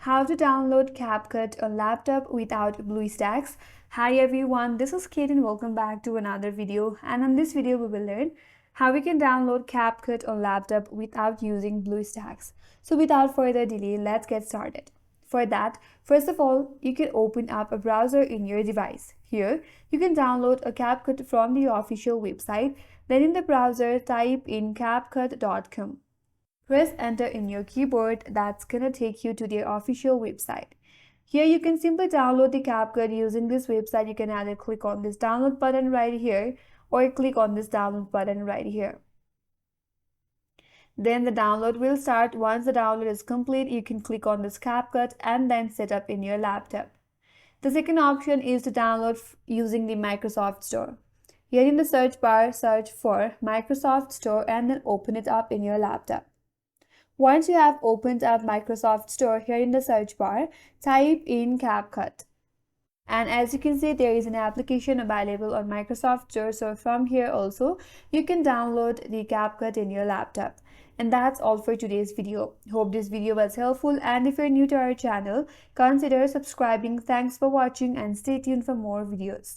How to download Capcut on laptop without Bluestacks. Hi everyone, this is Kate and welcome back to another video. And in this video we will learn how we can download Capcut on laptop without using Bluestacks. So without further delay, let's get started. For that, first of all, you can open up a browser in your device. Here, you can download a Capcut from the official website. Then in the browser, type in capcut.com. Press enter in your keyboard. That's gonna take you to their official website. Here you can simply download the Capcut using this website. You can either click on this download button right here or click on this download button right here. Then the download will start. Once the download is complete, you can click on this Capcut and then set up in your laptop. The second option is to download using the Microsoft Store. Here in the search bar, search for Microsoft Store and then open it up in your laptop. Once you have opened up Microsoft Store, here in the search bar, type in Capcut. And as you can see, there is an application available on Microsoft Store. So from here also, you can download the Capcut in your laptop. And that's all for today's video. Hope this video was helpful. And if you're new to our channel, consider subscribing. Thanks for watching and stay tuned for more videos.